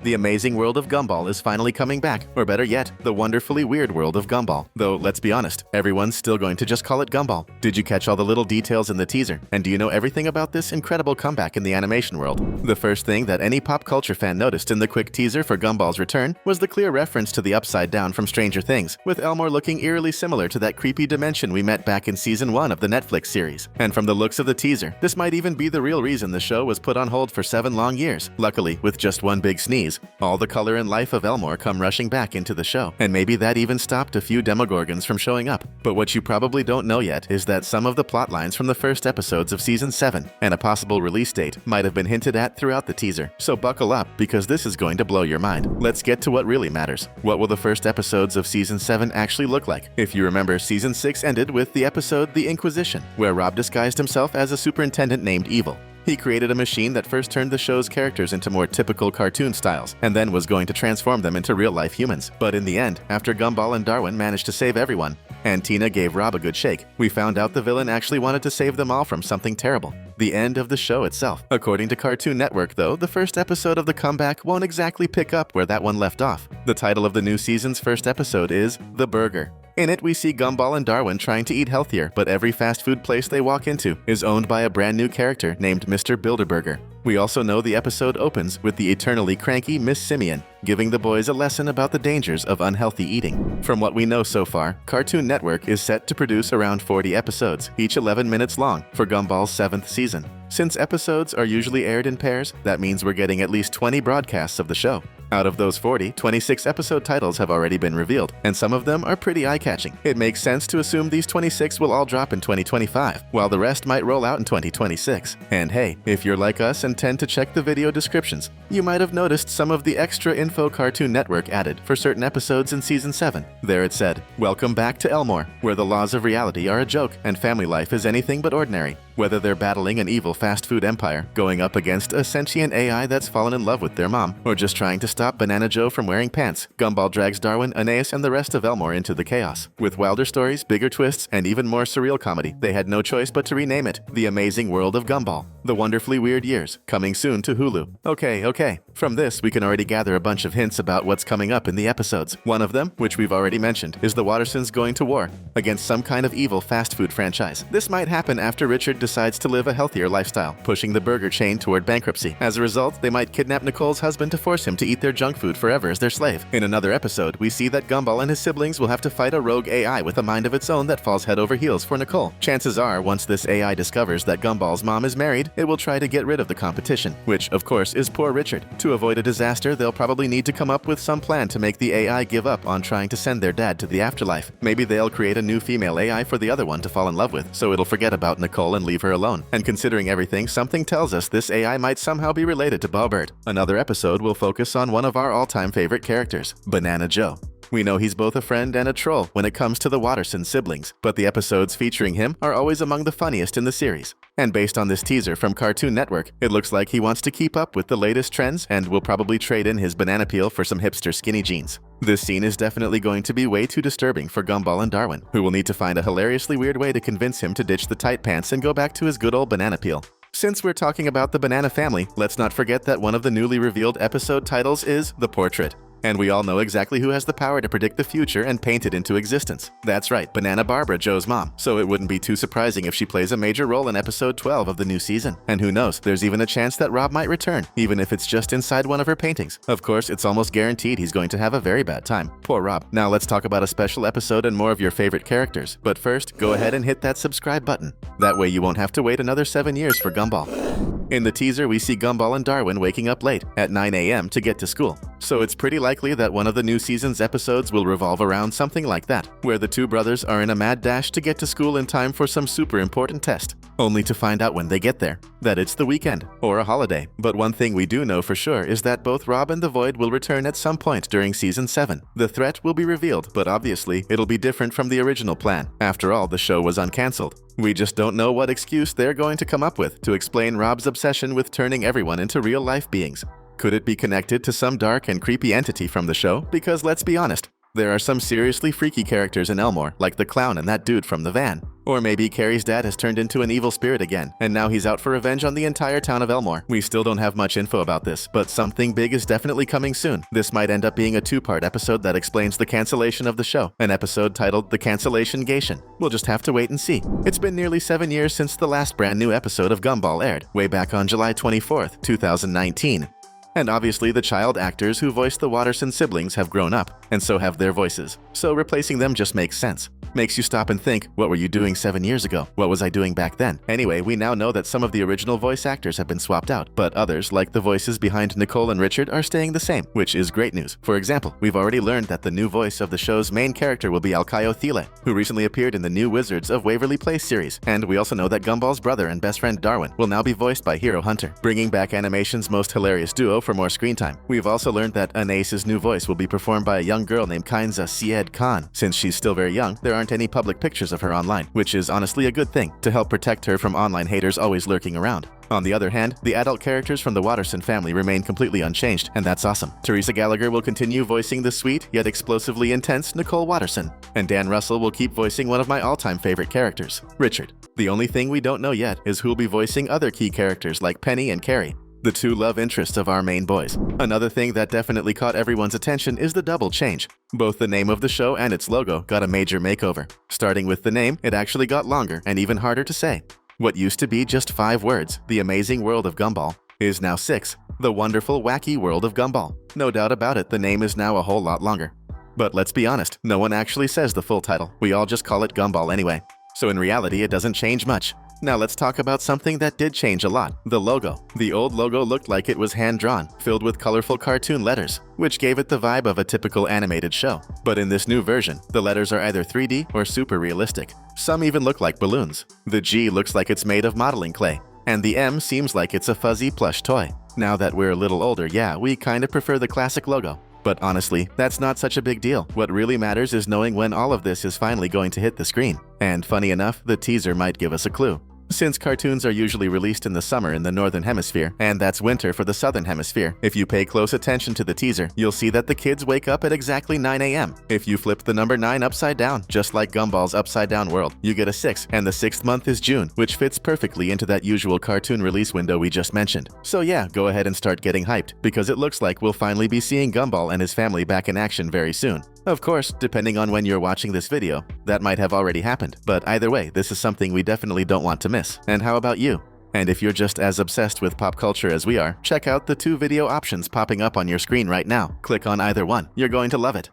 The amazing world of Gumball is finally coming back, or better yet, the wonderfully weird world of Gumball. Though, let's be honest, everyone's still going to just call it Gumball. Did you catch all the little details in the teaser? And do you know everything about this incredible comeback in the animation world? The first thing that any pop culture fan noticed in the quick teaser for Gumball's return was the clear reference to the Upside Down from Stranger Things, with Elmore looking eerily similar to that creepy dimension we met back in Season 1 of the Netflix series. And from the looks of the teaser, this might even be the real reason the show was put on hold for 7 long years. Luckily, with just one big sneeze, all the color and life of Elmore come rushing back into the show, and maybe that even stopped a few Demogorgons from showing up. But what you probably don't know yet is that some of the plot lines from the first episodes of Season 7 and a possible release date might have been hinted at throughout the teaser. So buckle up, because this is going to blow your mind. Let's get to what really matters. What will the first episodes of Season 7 actually look like? If you remember, Season 6 ended with the episode The Inquisition, where Rob disguised himself as a superintendent named Evil. He created a machine that first turned the show's characters into more typical cartoon styles, and then was going to transform them into real-life humans. But in the end, after Gumball and Darwin managed to save everyone, and Tina gave Rob a good shake, we found out the villain actually wanted to save them all from something terrible. The end of the show itself. According to Cartoon Network, though, the first episode of the comeback won't exactly pick up where that one left off. The title of the new season's first episode is The Burger. In it, we see Gumball and Darwin trying to eat healthier, but every fast food place they walk into is owned by a brand new character named Mr. Bilderberger. We also know the episode opens with the eternally cranky Miss Simeon giving the boys a lesson about the dangers of unhealthy eating. From what we know so far, Cartoon Network is set to produce around 40 episodes, each 11 minutes long, for Gumball's 7th season. Since episodes are usually aired in pairs, that means we're getting at least 20 broadcasts of the show. Out of those 40, 26 episode titles have already been revealed, and some of them are pretty eye-catching. It makes sense to assume these 26 will all drop in 2025, while the rest might roll out in 2026. And hey, if you're like us and tend to check the video descriptions, you might have noticed some of the extra info Cartoon Network added for certain episodes in Season 7. There it said, "Welcome back to Elmore, where the laws of reality are a joke and family life is anything but ordinary." Whether they're battling an evil fast food empire, going up against a sentient AI that's fallen in love with their mom, or just trying to stop Banana Joe from wearing pants, Gumball drags Darwin, Aeneas, and the rest of Elmore into the chaos. With wilder stories, bigger twists, and even more surreal comedy, they had no choice but to rename it The Amazing World of Gumball. The Wonderfully Weird Years, coming soon to Hulu. Okay. From this, we can already gather a bunch of hints about what's coming up in the episodes. One of them, which we've already mentioned, is the Wattersons going to war against some kind of evil fast food franchise. This might happen after Richard decides to live a healthier lifestyle, pushing the burger chain toward bankruptcy. As a result, they might kidnap Nicole's husband to force him to eat their junk food forever as their slave. In another episode, we see that Gumball and his siblings will have to fight a rogue AI with a mind of its own that falls head over heels for Nicole. Chances are, once this AI discovers that Gumball's mom is married, it will try to get rid of the competition, which, of course, is poor Richard. To avoid a disaster, they'll probably need to come up with some plan to make the AI give up on trying to send their dad to the afterlife. Maybe they'll create a new female AI for the other one to fall in love with, so it'll forget about Nicole and leave her alone. And considering everything, something tells us this AI might somehow be related to Bobbert. Another episode will focus on one of our all-time favorite characters, Banana Joe. We know he's both a friend and a troll when it comes to the Watterson siblings, but the episodes featuring him are always among the funniest in the series. And based on this teaser from Cartoon Network, it looks like he wants to keep up with the latest trends and will probably trade in his banana peel for some hipster skinny jeans. This scene is definitely going to be way too disturbing for Gumball and Darwin, who will need to find a hilariously weird way to convince him to ditch the tight pants and go back to his good old banana peel. Since we're talking about the banana family, let's not forget that one of the newly revealed episode titles is The Portrait. And we all know exactly who has the power to predict the future and paint it into existence. That's right, Banana Barbara, Joe's mom. So it wouldn't be too surprising if she plays a major role in episode 12 of the new season. And who knows, there's even a chance that Rob might return, even if it's just inside one of her paintings. Of course, it's almost guaranteed he's going to have a very bad time. Poor Rob. Now let's talk about a special episode and more of your favorite characters. But first, go ahead and hit that subscribe button. That way you won't have to wait another 7 years for Gumball. In the teaser, we see Gumball and Darwin waking up late, at 9 a.m. to get to school. So it's pretty likely that one of the new season's episodes will revolve around something like that, where the two brothers are in a mad dash to get to school in time for some super important test, only to find out when they get there that it's the weekend, or a holiday. But one thing we do know for sure is that both Rob and the Void will return at some point during Season 7. The threat will be revealed, but obviously, it'll be different from the original plan. After all, the show was uncancelled. We just don't know what excuse they're going to come up with to explain Rob's obsession with turning everyone into real-life beings. Could it be connected to some dark and creepy entity from the show? Because let's be honest, There are some seriously freaky characters in Elmore, like the clown and that dude from the van. Or maybe Carrie's dad has turned into an evil spirit again, and now he's out for revenge on the entire town of Elmore. We still don't have much info about this, but something big is definitely coming soon. This might end up being a two-part episode that explains the cancellation of the show, an episode titled The Cancellation Gation. We'll just have to wait and see. It's been nearly 7 years since the last brand new episode of Gumball aired, way back on July 24th, 2019. And obviously the child actors who voiced the Watterson siblings have grown up, and so have their voices. So replacing them just makes sense. Makes you stop and think, what were you doing 7 years ago? What was I doing back then? Anyway, we now know that some of the original voice actors have been swapped out, but others, like the voices behind Nicole and Richard, are staying the same, which is great news. For example, we've already learned that the new voice of the show's main character will be Alcaio Thile, who recently appeared in the new Wizards of Waverly Place series. And we also know that Gumball's brother and best friend Darwin will now be voiced by Hero Hunter, bringing back animation's most hilarious duo for more screen time. We've also learned that Anais's new voice will be performed by a young girl named Kainza Syed Khan. Since she's still very young, there aren't any public pictures of her online, which is honestly a good thing, to help protect her from online haters always lurking around. On the other hand, the adult characters from the Watterson family remain completely unchanged, and that's awesome. Teresa Gallagher will continue voicing the sweet, yet explosively intense Nicole Watterson, and Dan Russell will keep voicing one of my all-time favorite characters, Richard. The only thing we don't know yet is who'll be voicing other key characters like Penny and Carrie, the two love interests of our main boys. Another thing that definitely caught everyone's attention is the double change. Both the name of the show and its logo got a major makeover. Starting with the name, it actually got longer and even harder to say. What used to be just 5 words, The Amazing World of Gumball, is now 6, The Wonderful Wacky World of Gumball. No doubt about it, the name is now a whole lot longer. But let's be honest, no one actually says the full title. We all just call it Gumball anyway. So in reality, it doesn't change much. Now let's talk about something that did change a lot, the logo. The old logo looked like it was hand-drawn, filled with colorful cartoon letters, which gave it the vibe of a typical animated show. But in this new version, the letters are either 3D or super realistic. Some even look like balloons. The G looks like it's made of modeling clay, and the M seems like it's a fuzzy plush toy. Now that we're a little older, yeah, we kinda prefer the classic logo. But honestly, that's not such a big deal. What really matters is knowing when all of this is finally going to hit the screen. And funny enough, the teaser might give us a clue. Since cartoons are usually released in the summer in the Northern Hemisphere, and that's winter for the Southern Hemisphere, if you pay close attention to the teaser, you'll see that the kids wake up at exactly 9 a.m. If you flip the number 9 upside down, just like Gumball's upside down world, you get a 6, and the 6th month is June, which fits perfectly into that usual cartoon release window we just mentioned. So yeah, go ahead and start getting hyped, because it looks like we'll finally be seeing Gumball and his family back in action very soon. Of course, depending on when you're watching this video, that might have already happened, but either way, this is something we definitely don't want to miss. And how about you? And if you're just as obsessed with pop culture as we are, check out the 2 video options popping up on your screen right now. Click on either one. You're going to love it.